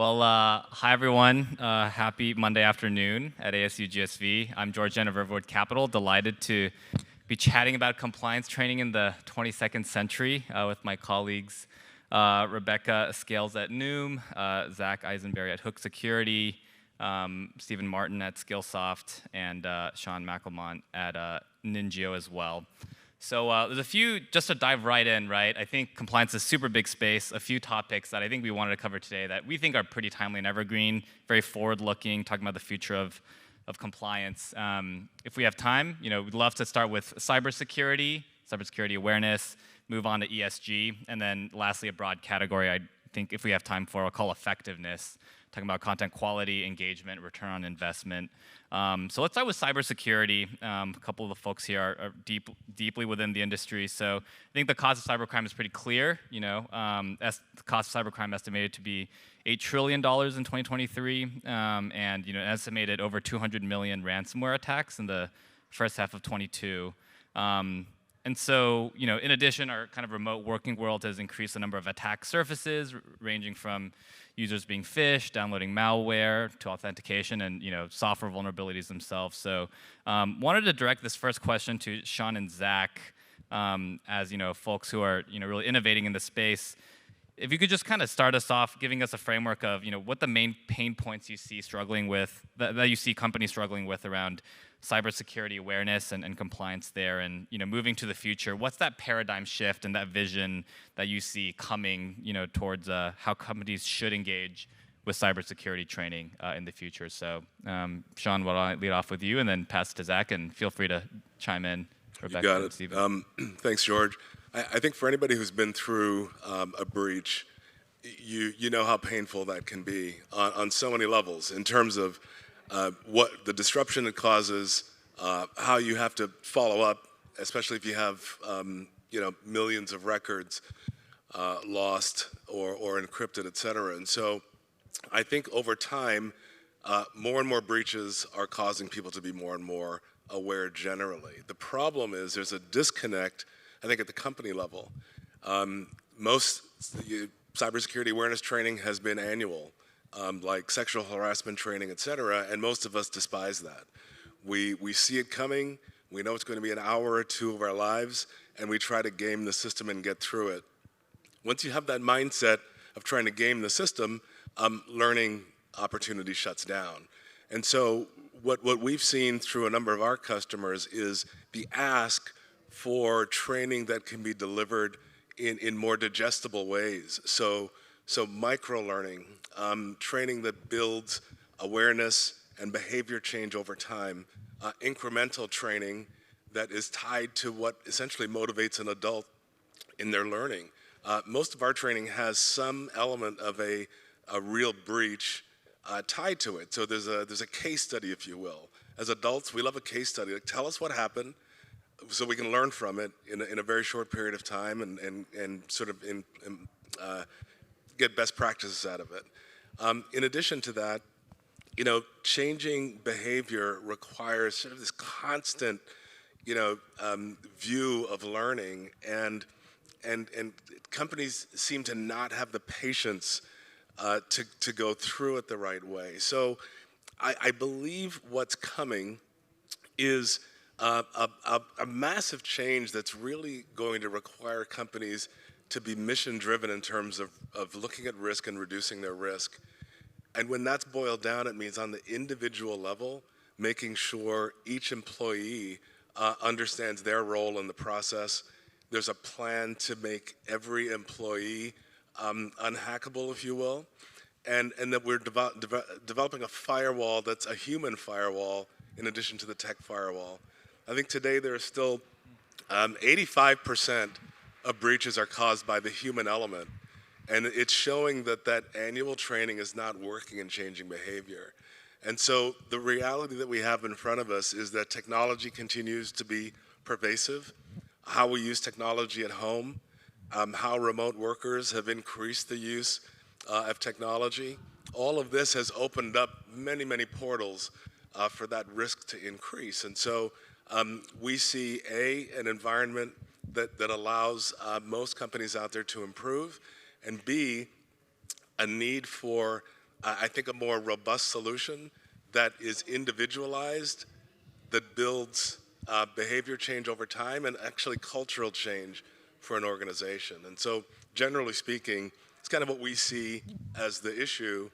Well, hi everyone. Happy Monday afternoon at ASU+GSV. I'm Jian of Riverwood Capital. Delighted to be chatting about compliance training in the 22nd century with my colleagues Rebecca Scales at Noom, Zach Eikenberry at Hook Security, Stephen Martin at Skillsoft, and Shaun McAlmont at NINJIO as well. So there's a few, just to dive right in, right? I think compliance is a super big space, a few topics that I think we wanted to cover today that we think are pretty timely and evergreen, very forward-looking, talking about the future of compliance. If we have time, we'd love to start with cybersecurity awareness, move on to ESG, and then lastly, a broad category I think if we have time for, I'll call effectiveness, talking about content quality, engagement, return on investment. So let's start with cybersecurity. A couple of the folks here are deeply within the industry. So I think the cost of cybercrime is pretty clear. The cost of cybercrime estimated to be $8 trillion in 2023, and estimated over 200 million ransomware attacks in the first half of 22. And so, in addition, our kind of remote working world has increased the number of attack surfaces, ranging from users being phished, downloading malware, to authentication, and software vulnerabilities themselves. So, wanted to direct this first question to Shaun and Zach, as folks who are really innovating in the space. If you could just kind of start us off, giving us a framework of what the main pain points you see struggling with, that you see companies struggling with around cybersecurity awareness and compliance there, and moving to the future. What's that paradigm shift and that vision that you see coming towards how companies should engage with cybersecurity training in the future? So, Shaun, why don't I lead off with you and then pass it to Zach, and feel free to chime in. Rebecca, you got it. Thanks, George. I think for anybody who's been through a breach, you know how painful that can be on so many levels in terms of what the disruption it causes, how you have to follow up, especially if you have millions of records lost or encrypted, et cetera. And so I think over time, more and more breaches are causing people to be more and more aware generally. The problem is there's a disconnect, I think, at the company level. Most cybersecurity awareness training has been annual, like sexual harassment training, et cetera, and most of us despise that. We see it coming, we know it's going to be an hour or two of our lives, and we try to game the system and get through it. Once you have that mindset of trying to game the system, learning opportunity shuts down. And so what we've seen through a number of our customers is the ask for training that can be delivered in more digestible ways. So micro-learning, training that builds awareness and behavior change over time, incremental training that is tied to what essentially motivates an adult in their learning. Most of our training has some element of a real breach tied to it. So there's a case study, if you will. As adults, we love a case study. Like, tell us what happened, so we can learn from it in a very short period of time and sort of get best practices out of it. In addition to that, changing behavior requires sort of this constant, view of learning, and companies seem to not have the patience to go through it the right way. So I believe what's coming is a massive change that's really going to require companies to be mission-driven in terms of looking at risk and reducing their risk. And when that's boiled down, it means on the individual level, making sure each employee understands their role in the process. There's a plan to make every employee unhackable, if you will, and that we're developing a firewall that's a human firewall in addition to the tech firewall. I think today there are still 85% of breaches are caused by the human element, and it's showing that annual training is not working in changing behavior. And so the reality that we have in front of us is that technology continues to be pervasive, how we use technology at home, how remote workers have increased the use of technology. All of this has opened up many, many portals for that risk to increase. And so we see an environment that allows most companies out there to improve, and B, a need for I think a more robust solution that is individualized, that builds behavior change over time and actually cultural change for an organization. And so generally speaking, it's kind of what we see as the issue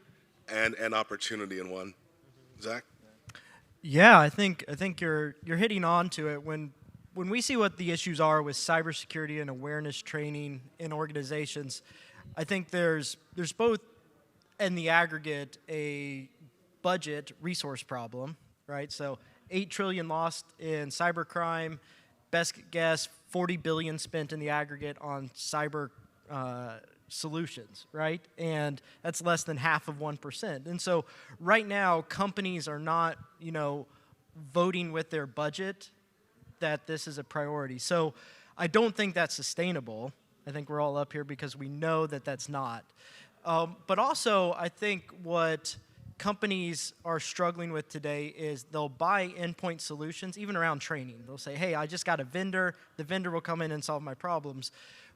and opportunity in one. Zach? Yeah, I think you're hitting on to it. When we see what the issues are with cybersecurity and awareness training in organizations, I think there's both in the aggregate a budget resource problem, right? So 8 trillion lost in cybercrime, best guess 40 billion spent in the aggregate on cyber solutions, right? And that's less than half of 1%. And so right now, companies are not, voting with their budget that this is a priority. So I don't think that's sustainable. I think we're all up here because we know that that's not. But also, I think what companies are struggling with today is they'll buy endpoint solutions, even around training. They'll say, hey, I just got a vendor. The vendor will come in and solve my problems.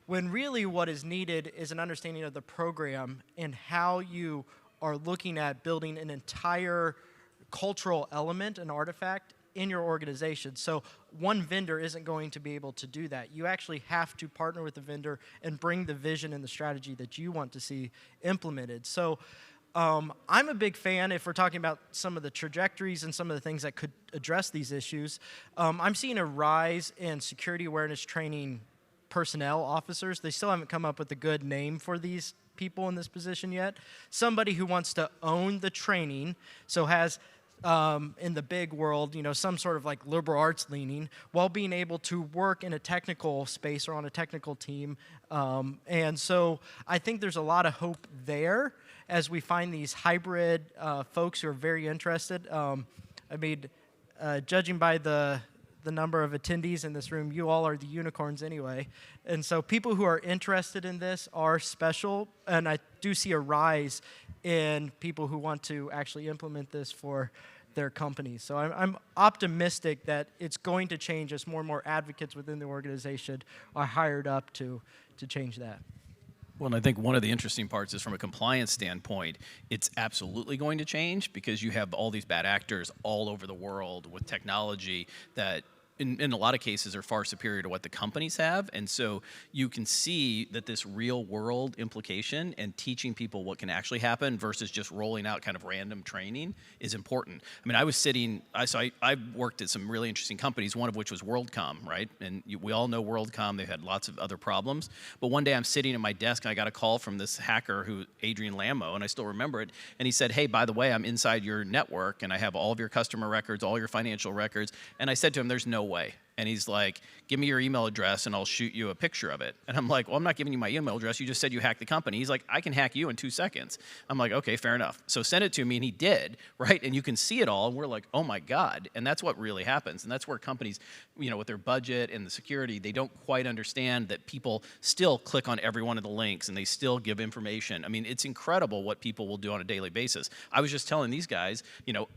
When really what is needed is an understanding of the program and how you are looking at building an entire cultural element, an artifact, in your organization. So one vendor isn't going to be able to do that. You actually have to partner with the vendor and bring the vision and the strategy that you want to see implemented. So I'm a big fan, if we're talking about some of the trajectories and some of the things that could address these issues. I'm seeing a rise in security awareness training personnel officers. They still haven't come up with a good name for these people in this position yet. Somebody who wants to own the training, so has in the big world, some sort of like liberal arts leaning, while being able to work in a technical space or on a technical team. And so I think there's a lot of hope there as we find these hybrid folks who are very interested. Judging by the number of attendees in this room, you all are the unicorns anyway. And so people who are interested in this are special, and I do see a rise in people who want to actually implement this for their companies. So I'm optimistic that it's going to change as more and more advocates within the organization are hired up to change that. Well, and I think one of the interesting parts is from a compliance standpoint, it's absolutely going to change because you have all these bad actors all over the world with technology that in a lot of cases are far superior to what the companies have. And so you can see that this real world implication and teaching people what can actually happen versus just rolling out kind of random training is important. I mean, I was sitting, I worked at some really interesting companies, one of which was WorldCom, right? And we all know WorldCom, they've had lots of other problems. But one day I'm sitting at my desk and I got a call from this hacker Adrian Lamo, and I still remember it. And he said, hey, by the way, I'm inside your network and I have all of your customer records, all your financial records. And I said to him, there's no way. And he's like, give me your email address and I'll shoot you a picture of it. And I'm like, well, I'm not giving you my email address. You just said you hacked the company. He's like, I can hack you in 2 seconds. I'm like, okay, fair enough. So send it to me, and he did, right? And you can see it all, and we're like, oh my God. And that's what really happens. And that's where companies, with their budget and the security, they don't quite understand that people still click on every one of the links and they still give information. I mean, it's incredible what people will do on a daily basis. I was just telling these guys,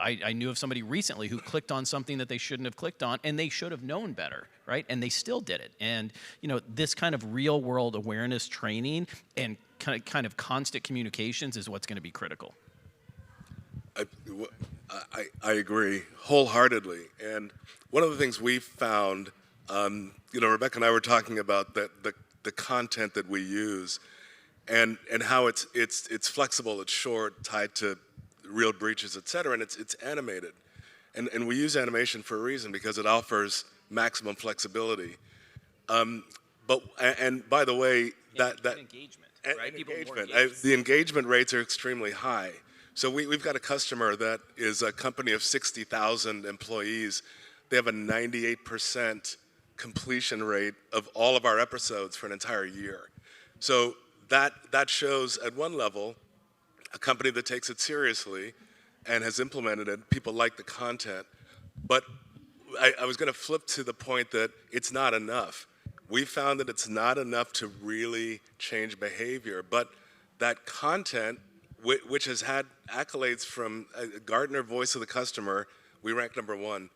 I knew of somebody recently who clicked on something that they shouldn't have clicked on, and they should have known better, right? And they still did it. And this kind of real world awareness training and kind of constant communications is what's going to be critical. I agree wholeheartedly. And one of the things we found, Rebecca and I were talking about the content that we use, and how it's flexible, it's short, tied to real breaches, et cetera, and it's animated. And we use animation for a reason, because it offers maximum flexibility. And by the way, that engagement, right? The engagement rates are extremely high. So we've got a customer that is a company of 60,000 employees. They have a 98% completion rate of all of our episodes for an entire year. So that shows at one level a company that takes it seriously and has implemented it. People like the content. But I was going to flip to the point that it's not enough. We found that it's not enough to really change behavior, but that content, which has had accolades from Gartner Voice of the Customer, we rank #1.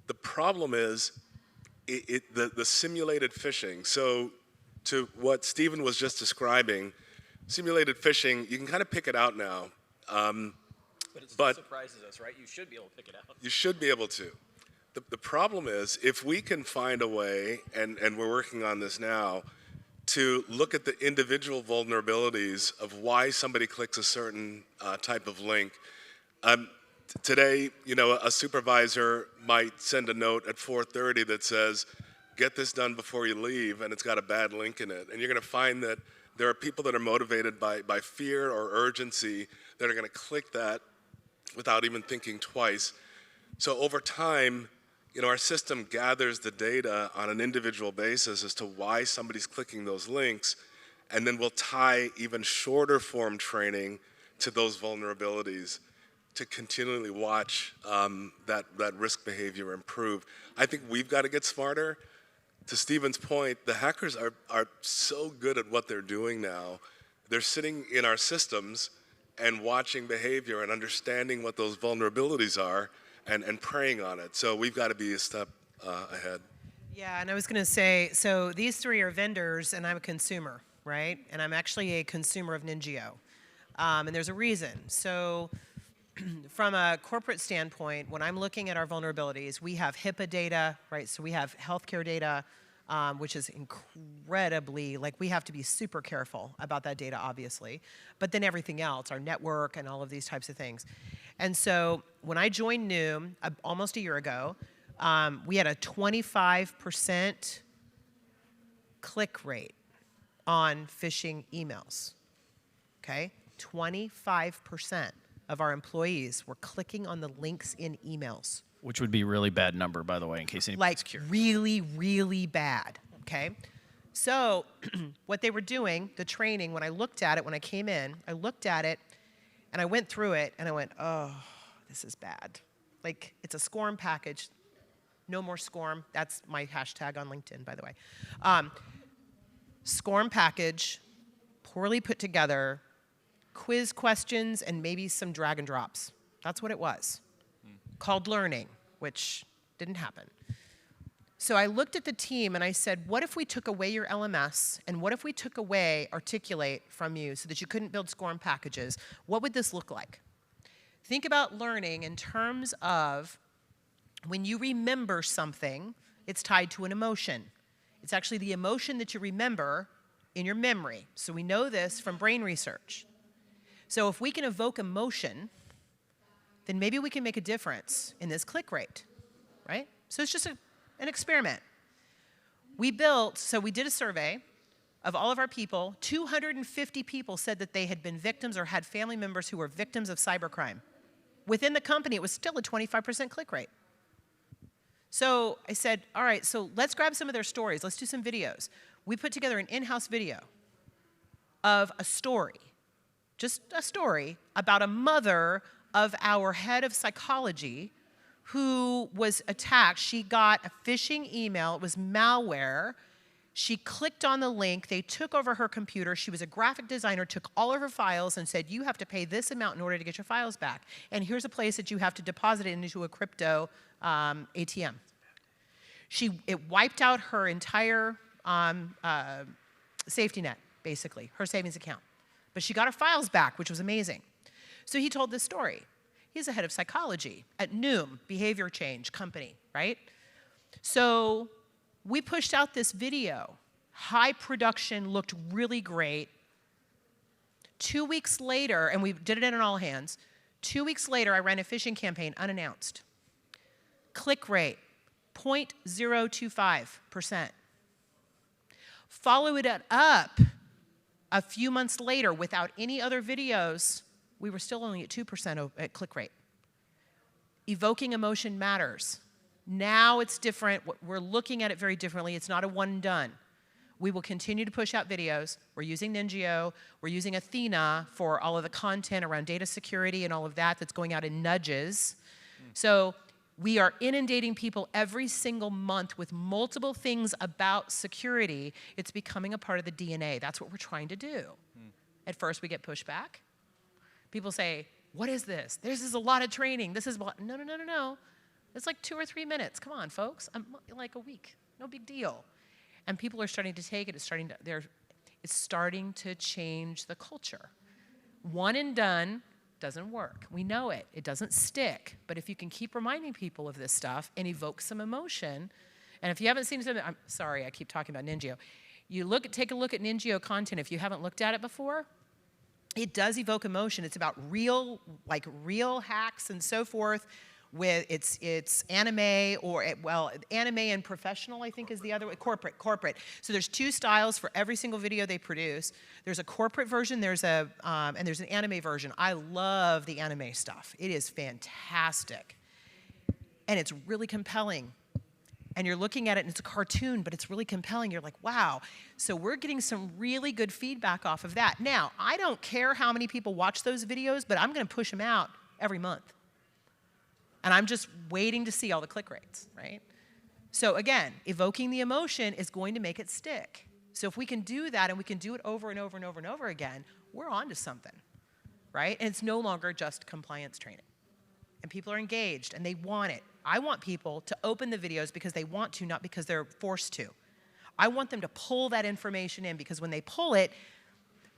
The problem is the simulated phishing. So to what Stephen was just describing, simulated phishing, you can kind of pick it out now. But it But- surprises us, right? You should be able to pick it out. You should be able to. The problem is, if we can find a way, and we're working on this now, to look at the individual vulnerabilities of why somebody clicks a certain type of link. Today, a supervisor might send a note at 4:30 that says, get this done before you leave, and it's got a bad link in it. And you're going to find that there are people that are motivated by fear or urgency that are going to click that without even thinking twice. So over time, our system gathers the data on an individual basis as to why somebody's clicking those links, and then we'll tie even shorter form training to those vulnerabilities to continually watch that risk behavior improve. I think we've got to get smarter. To Stephen's point, the hackers are so good at what they're doing now. They're sitting in our systems and watching behavior and understanding what those vulnerabilities are and preying on it. So we've got to be a step ahead. Yeah, and I was going to say, so these three are vendors, and I'm a consumer, right? And I'm actually a consumer of NINJIO. And there's a reason. So from a corporate standpoint, when I'm looking at our vulnerabilities, we have HIPAA data, right? So we have healthcare data, which is incredibly, we have to be super careful about that data, obviously. But then everything else, our network and all of these types of things. And so when I joined Noom almost a year ago, we had a 25% click rate on phishing emails, okay? 25% of our employees were clicking on the links in emails. Which would be a really bad number, by the way, in case anybody's curious. Really, really bad, okay? So what they were doing, the training, when I looked at it, when I came in, I looked at it, and I went through it, and I went, oh, this is bad. It's a SCORM package. No more SCORM. That's my hashtag on LinkedIn, by the way. SCORM package, poorly put together, quiz questions, and maybe some drag and drops. That's what it was. Called learning, which didn't happen. So I looked at the team and I said, what if we took away your LMS, and what if we took away Articulate from you so that you couldn't build SCORM packages? What would this look like? Think about learning in terms of when you remember something, it's tied to an emotion. It's actually the emotion that you remember in your memory. So we know this from brain research. So if we can evoke emotion, then maybe we can make a difference in this click rate, right? So it's just an experiment. We did a survey of all of our people. 250 people said that they had been victims or had family members who were victims of cybercrime. Within the company, it was still a 25% click rate. So I said, all right, so let's grab some of their stories. Let's do some videos. We put together an in-house video of a story, just a story about a mother of our head of psychology who was attacked. She got a phishing email. It was malware. She clicked on the link. They took over her computer. She was a graphic designer, took all of her files and said, you have to pay this amount in order to get your files back. And here's a place that you have to deposit it into a crypto ATM. It wiped out her entire safety net, basically, her savings account. But she got her files back, which was amazing. So he told this story. He's the head of psychology at Noom, behavior change company, right? So we pushed out this video. High production, looked really great. 2 weeks later, and we did it in an all hands, 2 weeks later, I ran a phishing campaign unannounced. Click rate, 0.025%. Follow it up a few months later without any other videos, we were still only at 2% at click rate. Evoking emotion matters. Now it's different. We're looking at it very differently. It's not a one and done. We will continue to push out videos. We're using NINJIO. We're using Athena for all of the content around data security and all of that that's going out in nudges. So we are inundating people every single month with multiple things about security. It's becoming a part of the DNA. That's what we're trying to do. At first, we get pushback. People say, what is this? This is a lot of training. This is no. It's like 2 or 3 minutes. Come on, folks. Like a week. No big deal. And people are starting to take it. It's starting to change the culture. One and done doesn't work. We know it. It doesn't stick. But if you can keep reminding people of this stuff and evoke some emotion, and if you haven't seen something, I'm sorry, I keep talking about NINJIO. Take a look at NINJIO content if you haven't looked at it before. It does evoke emotion. It's about real hacks and so forth. With it's anime or anime and professional, I think is the other way. Corporate. So there's 2 styles for every single video they produce. There's a corporate version. There's and there's an anime version. I love the anime stuff. It is fantastic, and it's really compelling. And you're looking at it, and it's a cartoon, but it's really compelling. You're like, wow. So we're getting some really good feedback off of that. Now, I don't care how many people watch those videos, but I'm going to push them out every month. And I'm just waiting to see all the click rates, right? So again, evoking the emotion is going to make it stick. So if we can do that and we can do it over and over and over and over again, we're on to something, right? And it's no longer just compliance training. And people are engaged and they want it. I want people to open the videos because they want to, not because they're forced to. I want them to pull that information in because when they pull it,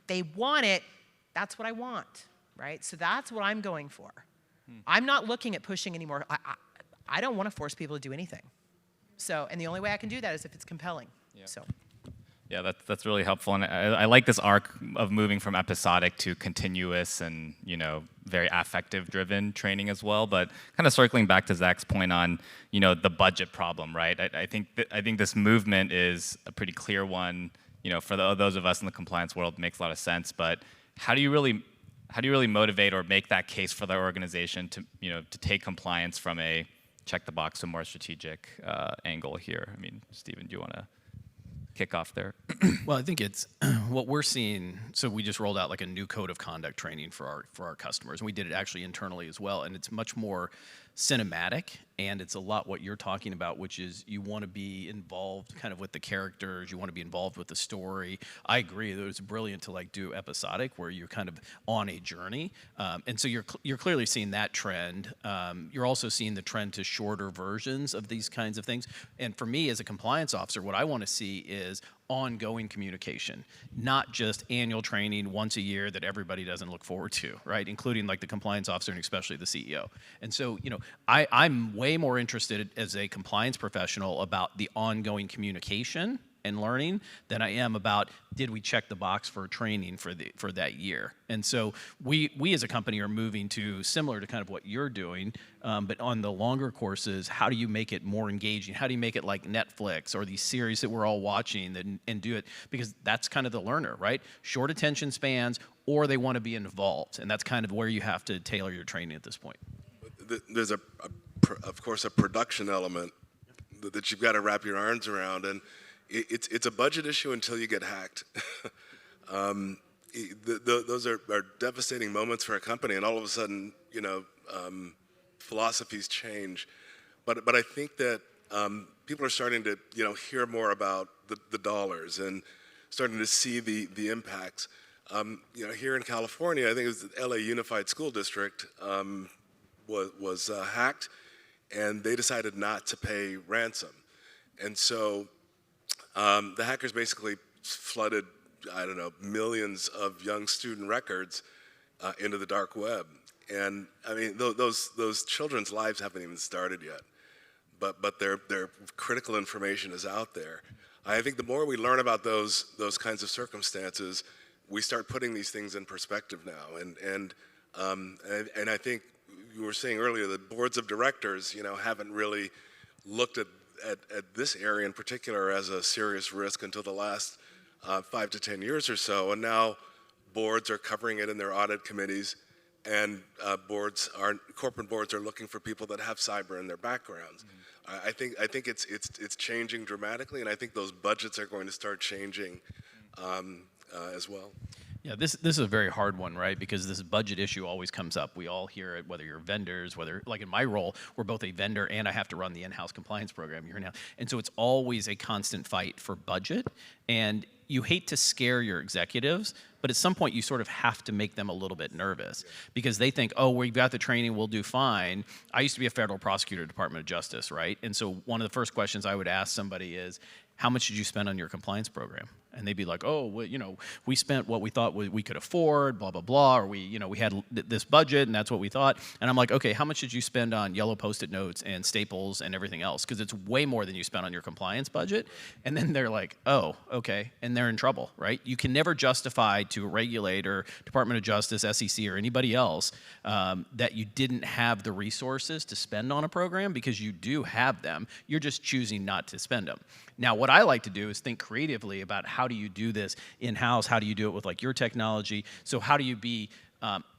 they want it. That's what I want, right? So that's what I'm going for. I'm not looking at pushing anymore. I don't want to force people to do anything. So, and the only way I can do that is if it's compelling. Yeah. So. Yeah, that's really helpful, and I like this arc of moving from episodic to continuous and very affective-driven training as well. But kind of circling back to Zach's point on the budget problem, right? I think this movement is a pretty clear one. For those of us in the compliance world, it makes a lot of sense. But how do you really motivate or make that case for the organization to take compliance from a check the box to a more strategic angle here? I mean, Stephen, do you want to kick off there? Well, I think it's what we're seeing. So we just rolled out like a new code of conduct training for our customers, and we did it actually internally as well. And it's much more cinematic, and it's a lot what you're talking about, which is you want to be involved kind of with the characters, you want to be involved with the story. I agree that it's brilliant to do episodic where you're kind of on a journey, and so you're clearly seeing that trend. You're also seeing the trend to shorter versions of these kinds of things. And for me as a compliance officer, what I want to see is ongoing communication, not just annual training once a year that everybody doesn't look forward to, right? Including the compliance officer and especially the CEO. And so, I'm way more interested as a compliance professional about the ongoing communication and learning than I am about did we check the box for training for that year. And so we as a company are moving to similar to kind of what you're doing, but on the longer courses, how do you make it more engaging? How do you make it like Netflix or these series that we're all watching and do it? Because that's kind of the learner, right? Short attention spans, or they want to be involved, and that's kind of where you have to tailor your training at this point. There's of course a production element that you've got to wrap your arms around, and it's a budget issue until you get hacked. Those are devastating moments for a company, and all of a sudden, philosophies change. But I think that people are starting to hear more about the dollars and starting to see the impacts. Here in California, I think it was the LA Unified School District was hacked, and they decided not to pay ransom, and so the hackers basically flooded, millions of young student records into the dark web. And I mean, those children's lives haven't even started yet, but their critical information is out there. I think the more we learn about those kinds of circumstances, we start putting these things in perspective now. And I think you were saying earlier that boards of directors, haven't really looked at this area in particular as a serious risk until the last 5 to 10 years or so, and now boards are covering it in their audit committees, and corporate boards are looking for people that have cyber in their backgrounds. Mm-hmm. I think it's changing dramatically, and I think those budgets are going to start changing as well. Yeah, this is a very hard one, right? Because this budget issue always comes up. We all hear it, whether you're vendors, like in my role, we're both a vendor and I have to run the in-house compliance program here now. And so it's always a constant fight for budget. And you hate to scare your executives, but at some point you sort of have to make them a little bit nervous because they think, oh, we've got the training, we'll do fine. I used to be a federal prosecutor at the Department of Justice, right? And so one of the first questions I would ask somebody is, how much did you spend on your compliance program? And they'd be like, oh, well, we spent what we thought we could afford, blah, blah, blah, or we had this budget and that's what we thought. And I'm like, okay, how much did you spend on yellow Post-it notes and staples and everything else? Because it's way more than you spent on your compliance budget. And then they're like, oh, okay, and they're in trouble, right? You can never justify to a regulator, Department of Justice, SEC, or anybody else that you didn't have the resources to spend on a program, because you do have them. You're just choosing not to spend them. Now, what I like to do is think creatively about how do you do this in-house? How do you do it with like your technology? So how do you be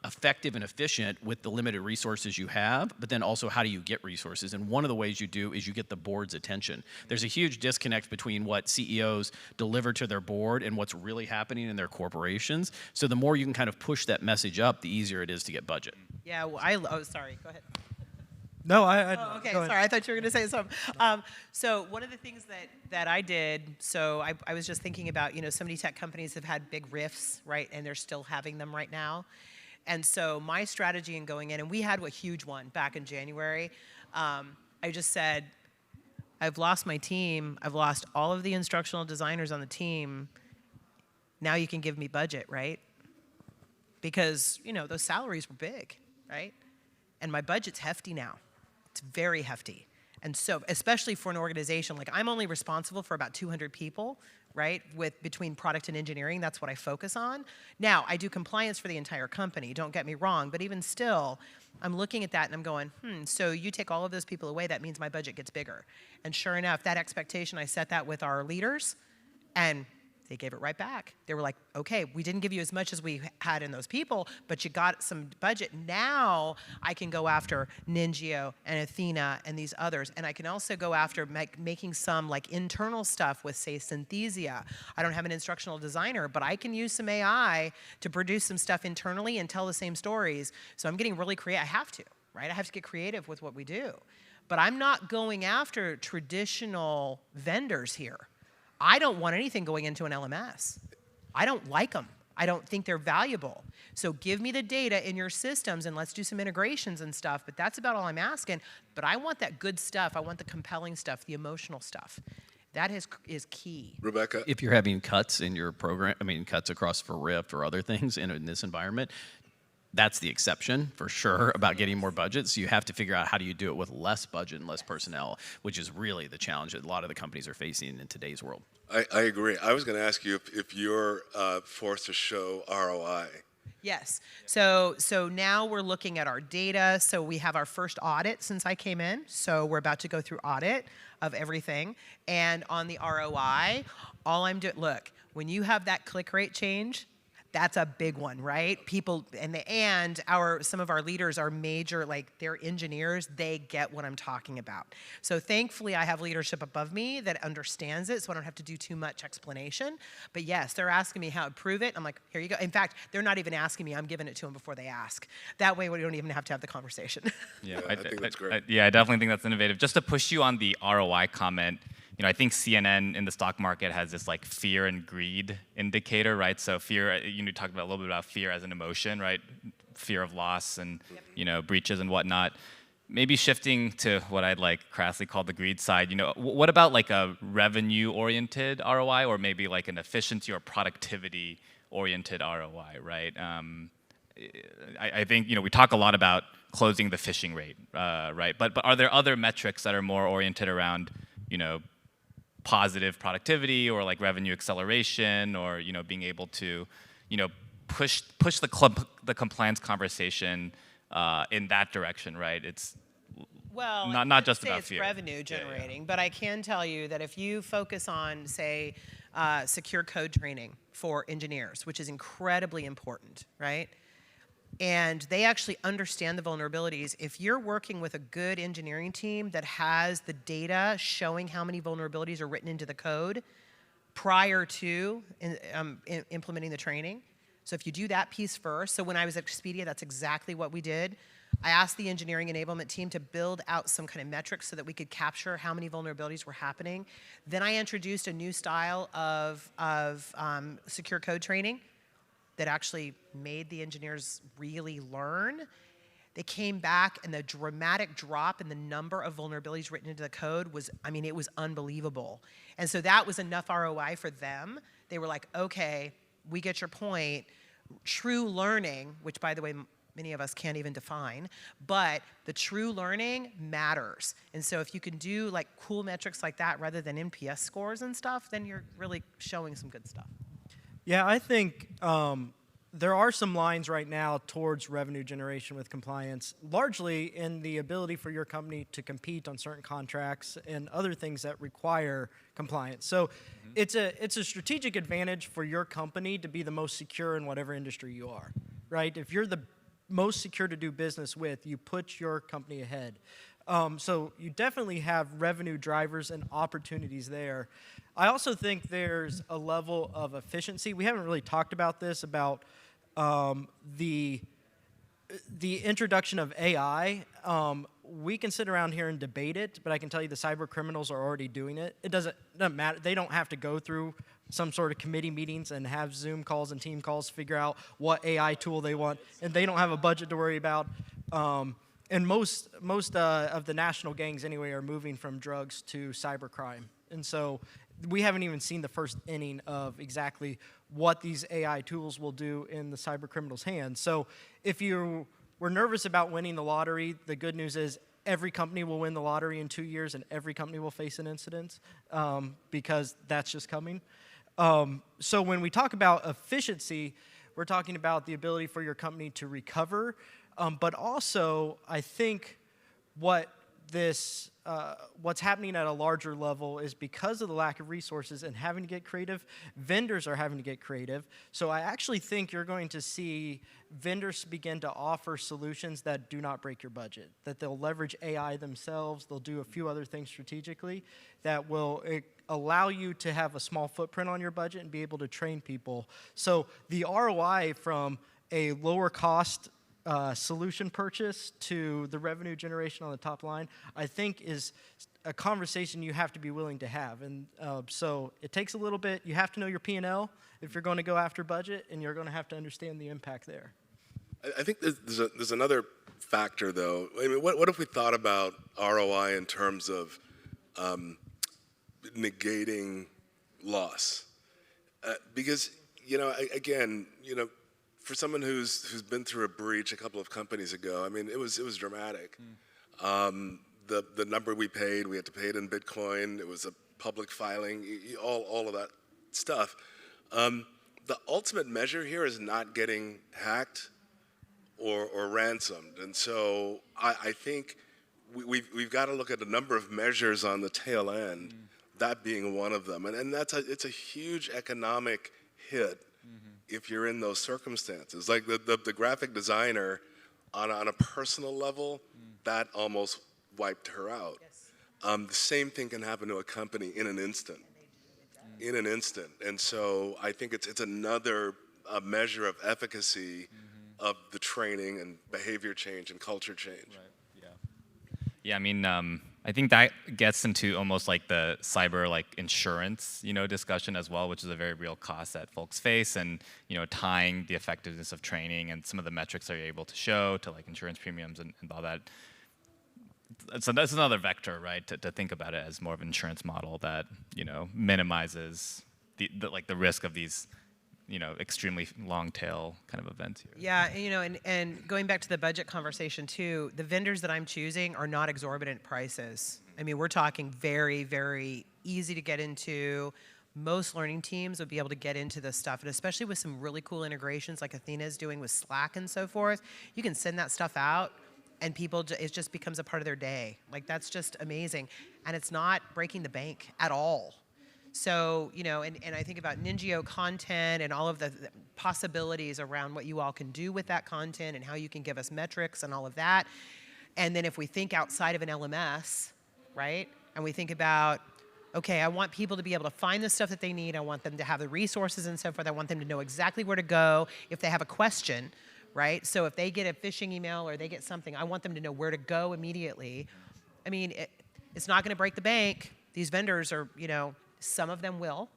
effective and efficient with the limited resources you have, but then also how do you get resources? And one of the ways you do is you get the board's attention. There's a huge disconnect between what CEOs deliver to their board and what's really happening in their corporations. So the more you can kind of push that message up, the easier it is to get budget. Yeah, sorry, go ahead. No, Okay, go ahead. sorry, I thought you were going to say something. So one of the things that I did, so I was just thinking about, so many tech companies have had big rifts, right, and they're still having them right now. And so my strategy in going in, and we had a huge one back in January, I just said, I've lost my team, I've lost all of the instructional designers on the team, now you can give me budget, right? Because, those salaries were big, right? And my budget's hefty now. It's very hefty. And so, especially for an organization, like I'm only responsible for about 200 people, right? Between product and engineering, that's what I focus on. Now, I do compliance for the entire company, don't get me wrong, but even still, I'm looking at that and I'm going, so you take all of those people away, that means my budget gets bigger. And sure enough, that expectation, I set that with our leaders, and they gave it right back. They were like, okay, we didn't give you as much as we had in those people, but you got some budget. Now I can go after NINJIO and Athena and these others. And I can also go after making some like internal stuff with, say, Synthesia. I don't have an instructional designer, but I can use some AI to produce some stuff internally and tell the same stories. So I'm getting really creative. I have to, right? I have to get creative with what we do. But I'm not going after traditional vendors here. I don't want anything going into an LMS. I don't like them. I don't think they're valuable. So give me the data in your systems and let's do some integrations and stuff, but that's about all I'm asking. But I want that good stuff. I want the compelling stuff, the emotional stuff. That is key. Rebecca? If you're having cuts in your program, cuts across for Rift or other things in this environment, that's the exception for sure about getting more budget. So you have to figure out how do you do it with less budget and less personnel, which is really the challenge that a lot of the companies are facing in today's world. I agree. I was going to ask you if you're forced to show ROI. Yes. So now we're looking at our data. So we have our first audit since I came in. So we're about to go through audit of everything. And on the ROI, all I'm doing, look, when you have that click rate change, that's a big one, right? People and some of our leaders are major, like they're engineers, they get what I'm talking about. So thankfully I have leadership above me that understands it, so I don't have to do too much explanation. But yes, they're asking me how to prove it. I'm like, here you go. In fact, they're not even asking me, I'm giving it to them before they ask. That way we don't even have to have the conversation. Yeah, I think that's great. I definitely think that's innovative. Just to push you on the ROI comment, I think CNN in the stock market has this like fear and greed indicator, right? So fear, you talked about a little bit about fear as an emotion, right? Fear of loss and breaches and whatnot. Maybe shifting to what I'd like crassly call the greed side. What about like a revenue-oriented ROI, or maybe like an efficiency or productivity-oriented ROI, right? I think we talk a lot about closing the phishing rate, right? But are there other metrics that are more oriented around positive productivity or like revenue acceleration, or being able to push the compliance conversation in that direction, right? It's not just about fear. It's revenue generating, but I can tell you that if you focus on, say, secure code training for engineers, which is incredibly important, right? And they actually understand the vulnerabilities. If you're working with a good engineering team that has the data showing how many vulnerabilities are written into the code prior to implementing the training, so if you do that piece first, so when I was at Expedia, that's exactly what we did. I asked the engineering enablement team to build out some kind of metrics so that we could capture how many vulnerabilities were happening. Then I introduced a new style of secure code training that actually made the engineers really learn. They came back, and the dramatic drop in the number of vulnerabilities written into the code was, I mean, it was unbelievable. And so that was enough ROI for them. They were like, okay, we get your point. True learning, which, by the way, many of us can't even define, but the true learning matters. And so if you can do like cool metrics like that rather than NPS scores and stuff, then you're really showing some good stuff. Yeah, I think there are some lines right now towards revenue generation with compliance, largely in the ability for your company to compete on certain contracts and other things that require compliance. So it's a strategic advantage for your company to be the most secure in whatever industry you are, right? If you're the most secure to do business with, you put your company ahead. So you definitely have revenue drivers and opportunities there. I also think there's a level of efficiency. We haven't really talked about this, about the introduction of AI. We can sit around here and debate it, but I can tell you the cyber criminals are already doing it. It doesn't matter. They don't have to go through some sort of committee meetings and have Zoom calls and team calls to figure out what AI tool they want, and they don't have a budget to worry about. And most of the national gangs anyway are moving from drugs to cybercrime. And so we haven't even seen the first inning of exactly what these AI tools will do in the cyber criminals' hands. So if you were nervous about winning the lottery, the good news is every company will win the lottery in 2 years, and every company will face an incident because that's just coming. So when we talk about efficiency, we're talking about the ability for your company to recover, but also I think what's happening at a larger level is because of the lack of resources and having to get creative, vendors are having to get creative. So I actually think you're going to see vendors begin to offer solutions that do not break your budget, that they'll leverage AI themselves, they'll do a few other things strategically that will allow you to have a small footprint on your budget and be able to train people. So the ROI from a lower cost solution purchase to the revenue generation on the top line, I think is a conversation you have to be willing to have. And so it takes a little bit. You have to know your P&L if you're going to go after budget, and you're going to have to understand the impact there. I think there's another factor, though. I mean, what if we thought about ROI in terms of negating loss? Because, again, for someone who's been through a breach a couple of companies ago, I mean, it was dramatic. The number we paid, we had to pay it in Bitcoin. It was a public filing, all of that stuff. The ultimate measure here is not getting hacked or ransomed, and so I think we've got to look at a number of measures on the tail end, that being one of them, and it's a huge economic hit. If you're in those circumstances, like the graphic designer, on a personal level, that almost wiped her out. Yes. The same thing can happen to a company in an instant. And so I think it's another measure of efficacy of the training and behavior change and culture change. Right. Yeah. Yeah. I mean, I think that gets into almost like the cyber insurance, discussion as well, which is a very real cost that folks face, and tying the effectiveness of training and some of the metrics that you're able to show to insurance premiums and all that. So that's another vector, right? To think about it as more of an insurance model that minimizes the risk of these extremely long tail kind of events here. Yeah, and going back to the budget conversation too, the vendors that I'm choosing are not exorbitant prices. I mean, we're talking very, very easy to get into. Most learning teams would be able to get into this stuff, and especially with some really cool integrations like Athena's doing with Slack and so forth, you can send that stuff out and it just becomes a part of their day. That's just amazing. And it's not breaking the bank at all. So, and I think about NINJIO content and all of the possibilities around what you all can do with that content and how you can give us metrics and all of that. And then if we think outside of an LMS, right, and we think about, okay, I want people to be able to find the stuff that they need. I want them to have the resources and so forth. I want them to know exactly where to go if they have a question, right? So if they get a phishing email or they get something, I want them to know where to go immediately. I mean, it's not going to break the bank. These vendors are, some of them will,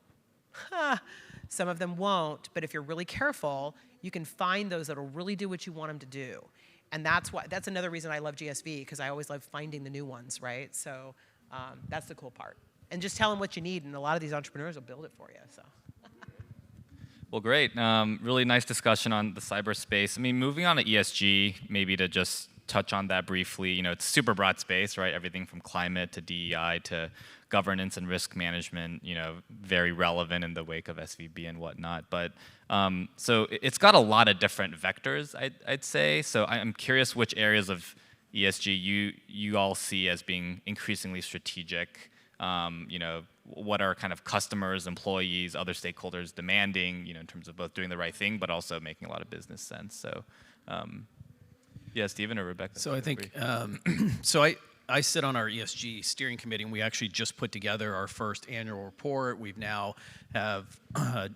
some of them won't, but if you're really careful, you can find those that'll really do what you want them to do. And that's another reason I love GSV, because I always love finding the new ones, right? So that's the cool part. And just tell them what you need, and a lot of these entrepreneurs will build it for you. So. Well, great. Really nice discussion on the cyberspace. I mean, moving on to ESG, maybe to just touch on that briefly. You know, it's a super broad space, right? Everything from climate to DEI to governance and risk management. You know, very relevant in the wake of SVB and whatnot. But so it's got a lot of different vectors, I'd say. So I'm curious which areas of ESG you all see as being increasingly strategic. You know, what are kind of customers, employees, other stakeholders demanding, you know, in terms of both doing the right thing, but also making a lot of business sense. So, yeah, Stephen or Rebecca? So I think, I sit on our ESG steering committee, and we actually just put together our first annual report. We've now have, a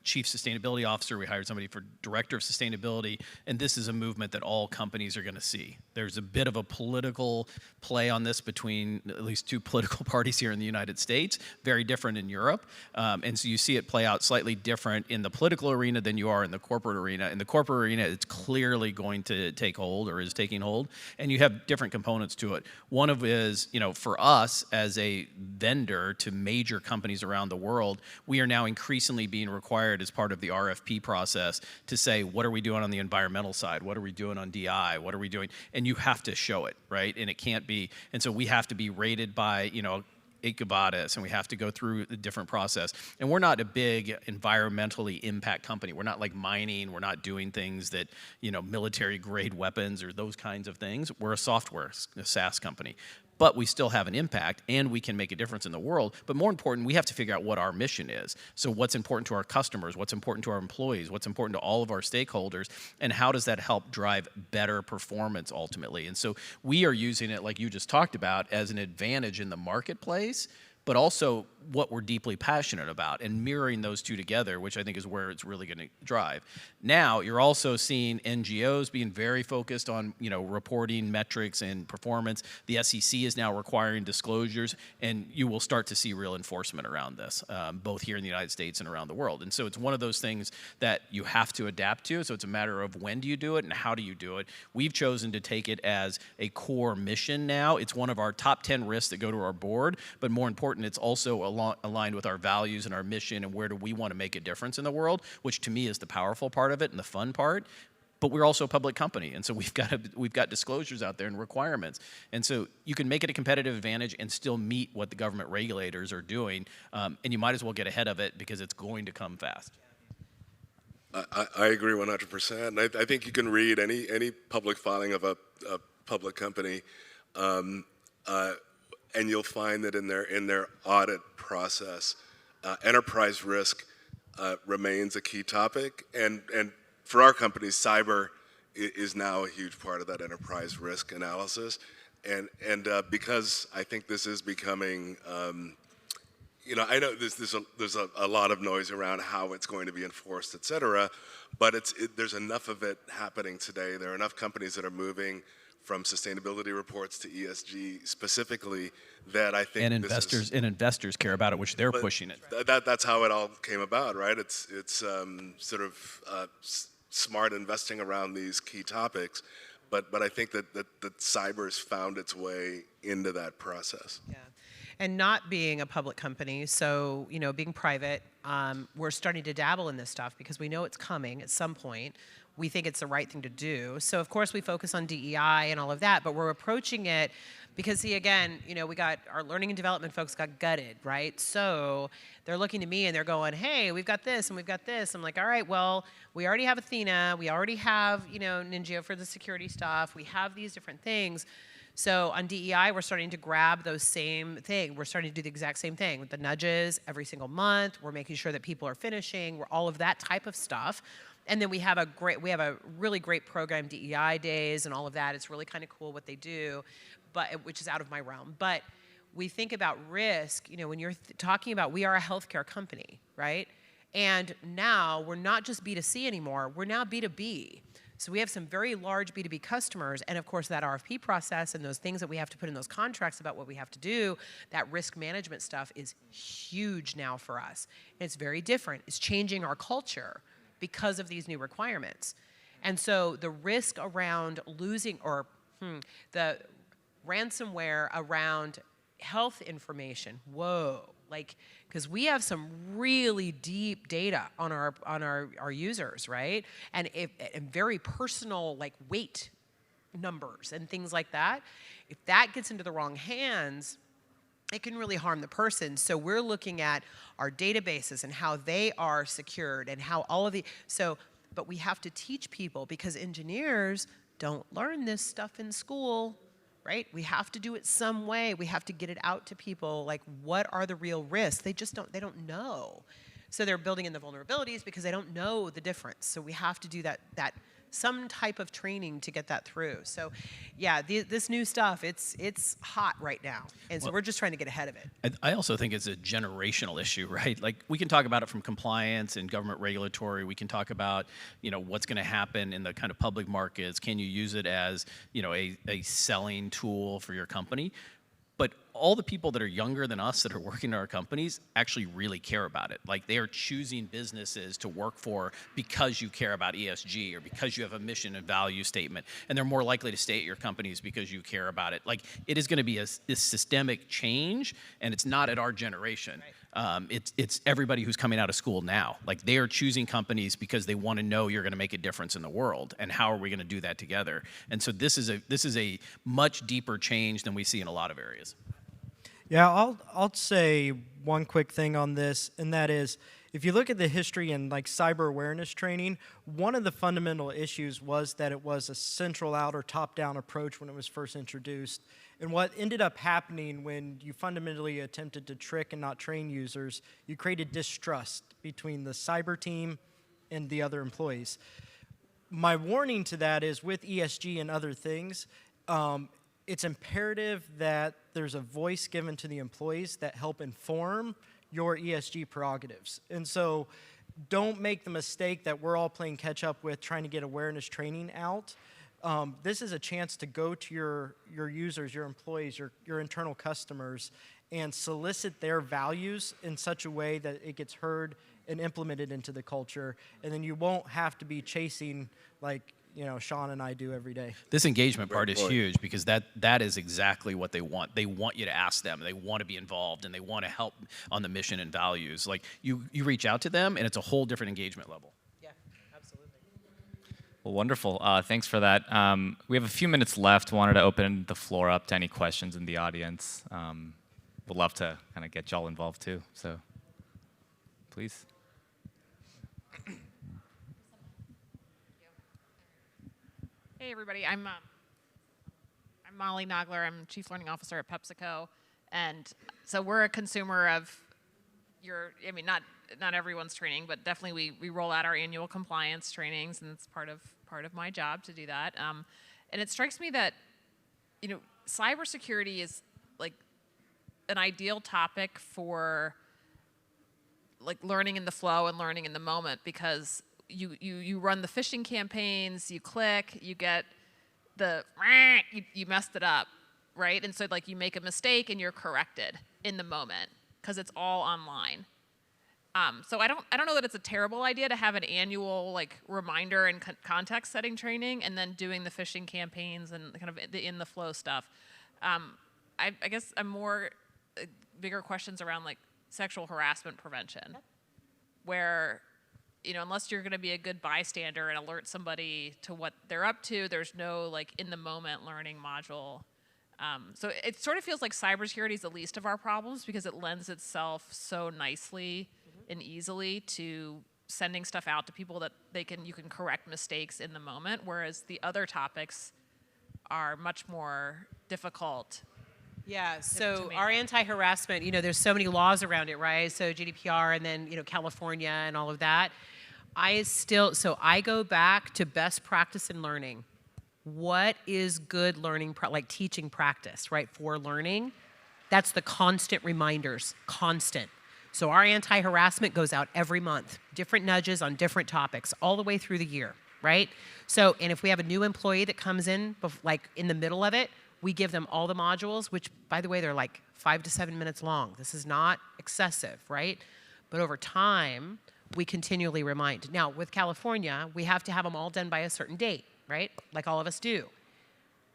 chief sustainability officer. We hired somebody for director of sustainability, and this is a movement that all companies are going to see. There's a bit of a political play on this between at least two political parties here in the United States, very different in Europe, and so you see it play out slightly different in the political arena than you are in the corporate arena. In the corporate arena, it's clearly going to take hold, or is taking hold, and you have different components to it. One of is, for us as a vendor to major companies around the world, we are now increasingly being required as part of the RFP process to say, what are we doing on the environmental side? What are we doing on DI? What are we doing? And you have to show it, right? And it can't be, and so we have to be rated by, EcoVadis, and we have to go through the different process. And we're not a big environmentally impact company. We're not like mining. We're not doing things that, military grade weapons or those kinds of things. We're a software, a SaaS company. But we still have an impact, and we can make a difference in the world. But more important, we have to figure out what our mission is. So what's important to our customers, what's important to our employees, what's important to all of our stakeholders, and how does that help drive better performance ultimately? And so we are using it, like you just talked about, as an advantage in the marketplace, but also what we're deeply passionate about, and mirroring those two together, which I think is where it's really going to drive. Now, you're also seeing NGOs being very focused on, reporting metrics and performance. The SEC is now requiring disclosures, and you will start to see real enforcement around this, both here in the United States and around the world. And so it's one of those things that you have to adapt to. So it's a matter of when do you do it and how do you do it. We've chosen to take it as a core mission now. It's one of our top 10 risks that go to our board, but more important, it's also aligned with our values and our mission and where do we want to make a difference in the world, which to me is the powerful part of it and the fun part. But we're also a public company, and so we've got disclosures out there and requirements. And so you can make it a competitive advantage and still meet what the government regulators are doing, and you might as well get ahead of it because it's going to come fast. I agree 100%. I think you can read any public filing of a public company, and you'll find that in their audit process, enterprise risk remains a key topic, and for our company, cyber is now a huge part of that enterprise risk analysis, and because I think this is becoming, I know there's a lot of noise around how it's going to be enforced, et cetera, but there's enough of it happening today. There are enough companies that are moving from sustainability reports to ESG specifically, that I think investors care about it, which they're pushing it. That's how it all came about, right? It's sort of smart investing around these key topics, but I think that cyber's found its way into that process. Yeah. And not being a public company, so being private, we're starting to dabble in this stuff because we know it's coming at some point. We think it's the right thing to do. So of course we focus on DEI and all of that, but we're approaching it because, see, again, we got our learning and development folks got gutted, right? So they're looking to me and they're going, hey, we've got this and we've got this. I'm like, all right, well, we already have Athena. We already have, NINJIO for the security stuff. We have these different things. So on DEI, we're starting to grab those same thing. We're starting to do the exact same thing with the nudges every single month. We're making sure that people are finishing. We're all of that type of stuff. And then we have a really great program, DEI days and all of that. It's really kind of cool what they do, but which is out of my realm. But we think about risk, when you're talking about, we are a healthcare company, right? And now we're not just B2C anymore, we're now B2B. So we have some very large B2B customers, and of course that RFP process and those things that we have to put in those contracts about what we have to do, that risk management stuff is huge now for us. And it's very different. It's changing our culture because of these new requirements. And so the risk around losing, or the ransomware around health information, whoa. Like, because we have some really deep data on our users, right? And very personal, like weight numbers and things like that. If that gets into the wrong hands, it can really harm the person. So we're looking at our databases and how they are secured and how all of the, but we have to teach people, because engineers don't learn this stuff in school, right? We have to do it some way. We have to get it out to people, like, what are the real risks? They don't know. So they're building in the vulnerabilities because they don't know the difference. So we have to do that some type of training to get that through. So yeah, this new stuff, it's hot right now. And so we're just trying to get ahead of it. I also think it's a generational issue, right? Like, we can talk about it from compliance and government regulatory. We can talk about, what's going to happen in the kind of public markets. Can you use it as, a selling tool for your company? But all the people that are younger than us that are working in our companies actually really care about it. Like, they are choosing businesses to work for because you care about ESG or because you have a mission and value statement. And they're more likely to stay at your companies because you care about it. Like, it is going to be a systemic change, and it's not at our generation. Right. It's everybody who's coming out of school now. Like, they are choosing companies because they want to know you're going to make a difference in the world. And how are we going to do that together? And so this is a much deeper change than we see in a lot of areas. Yeah, I'll say one quick thing on this, and that is, if you look at the history in like cyber awareness training, one of the fundamental issues was that it was a central out or top-down approach when it was first introduced. And what ended up happening when you fundamentally attempted to trick and not train users, you created distrust between the cyber team and the other employees. My warning to that is, with ESG and other things, it's imperative that there's a voice given to the employees that help inform your ESG prerogatives. And so don't make the mistake that we're all playing catch up with trying to get awareness training out. This is a chance to go to your users, your employees, your internal customers, and solicit their values in such a way that it gets heard and implemented into the culture. And then you won't have to be chasing, like, Shaun and I do every day. This engagement part is huge, because that is exactly what they want. They want you to ask them. They want to be involved, and they want to help on the mission and values. Like, you reach out to them, and it's a whole different engagement level. Yeah, absolutely. Well, wonderful. Thanks for that. We have a few minutes left. Wanted to open the floor up to any questions in the audience. Would love to kind of get y'all involved too. So, please. Hey everybody, I'm Molly Nagler. I'm Chief Learning Officer at PepsiCo, and so we're a consumer of not everyone's training, but definitely we roll out our annual compliance trainings, and it's part of my job to do that. And it strikes me that cybersecurity is like an ideal topic for like learning in the flow and learning in the moment, because you run the phishing campaigns, you click, you get you messed it up, right? And so like you make a mistake and you're corrected in the moment because it's all online. So I don't know that it's a terrible idea to have an annual like reminder and context setting training and then doing the phishing campaigns and kind of the in the flow stuff. I guess I'm more bigger questions around like sexual harassment prevention, where unless you're going to be a good bystander and alert somebody to what they're up to, there's no like in the moment learning module. So it sort of feels like cybersecurity is the least of our problems because it lends itself so nicely and easily to sending stuff out to people that you can correct mistakes in the moment, whereas the other topics are much more difficult. Yeah, so our anti-harassment, there's so many laws around it, right? So GDPR and then, California and all of that. I go back to best practice in learning. What is good learning, like teaching practice, right, for learning? That's the constant reminders, constant. So our anti-harassment goes out every month, different nudges on different topics, all the way through the year, right? So, and if we have a new employee that comes in, like in the middle of it, we give them all the modules, which, by the way, they're like 5 to 7 minutes long. This is not excessive, right? But over time, we continually remind. Now, with California, we have to have them all done by a certain date, right? Like all of us do.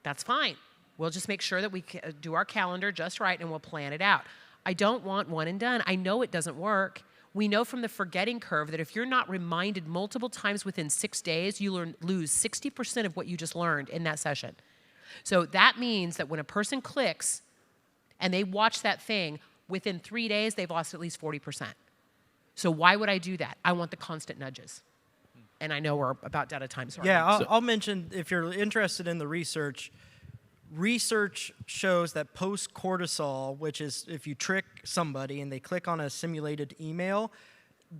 That's fine. We'll just make sure that we do our calendar just right and we'll plan it out. I don't want one and done. I know it doesn't work. We know from the forgetting curve that if you're not reminded multiple times within 6 days, you lose 60% of what you just learned in that session. So that means that when a person clicks and they watch that thing, within 3 days, they've lost at least 40%. So why would I do that? I want the constant nudges. And I know we're about out of time. Sorry. Yeah, I'll mention, if you're interested in the research shows that post-cortisol, which is if you trick somebody and they click on a simulated email,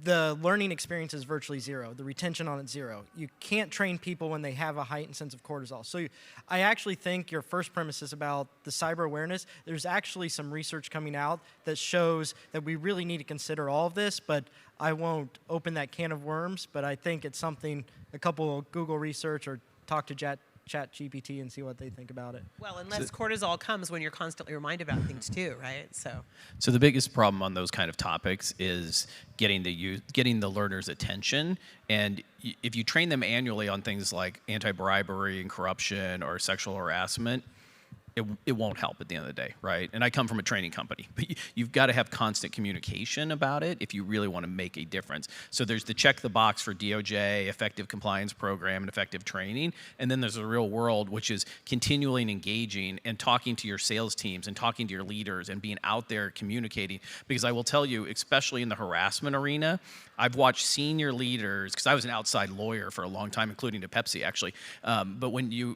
the learning experience is virtually zero. The retention on it's zero. You can't train people when they have a heightened sense of cortisol. So I actually think your first premise is about the cyber awareness. There's actually some research coming out that shows that we really need to consider all of this, but I won't open that can of worms, but I think it's something, a couple of Google research or talk to ChatGPT and see what they think about it. Well, unless cortisol comes when you're constantly reminded about things too, right? So the biggest problem on those kind of topics is getting the learner's attention. And if you train them annually on things like anti-bribery and corruption or sexual harassment, it won't help at the end of the day, right? And I come from a training company, but you've got to have constant communication about it if you really want to make a difference. So there's the check the box for DOJ, effective compliance program, and effective training. And then there's the real world, which is continually engaging and talking to your sales teams and talking to your leaders and being out there communicating. Because I will tell you, especially in the harassment arena, I've watched senior leaders, because I was an outside lawyer for a long time, including to Pepsi, actually. But when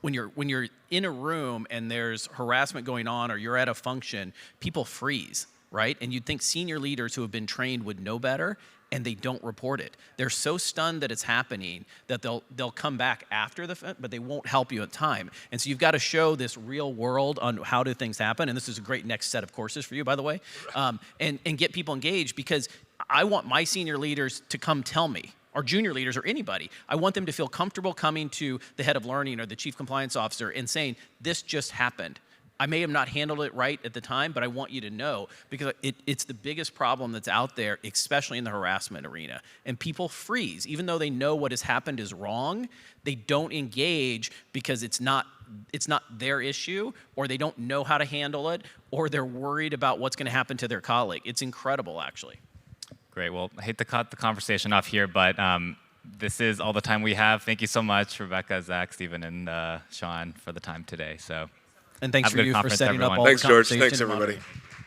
when you're in a room and there's harassment going on or you're at a function, people freeze, right? And you'd think senior leaders who have been trained would know better, and they don't report it. They're so stunned that it's happening that they'll come back after the fact, but they won't help you at time. And so you've got to show this real world on how do things happen. And this is a great next set of courses for you, by the way, and get people engaged, because I want my senior leaders to come tell me, or junior leaders or anybody. I want them to feel comfortable coming to the head of learning or the chief compliance officer and saying, this just happened. I may have not handled it right at the time, but I want you to know, because it's the biggest problem that's out there, especially in the harassment arena. And people freeze. Even though they know what has happened is wrong, they don't engage because it's not their issue, or they don't know how to handle it, or they're worried about what's going to happen to their colleague. It's incredible, actually. Great. Well, I hate to cut the conversation off here, but this is all the time we have. Thank you so much, Rebecca, Zach, Stephen, and Shaun, for the time today. So, and thanks have a for good you for conference, setting everyone. up all Thanks, the George. conversation Thanks, and everybody. moderating.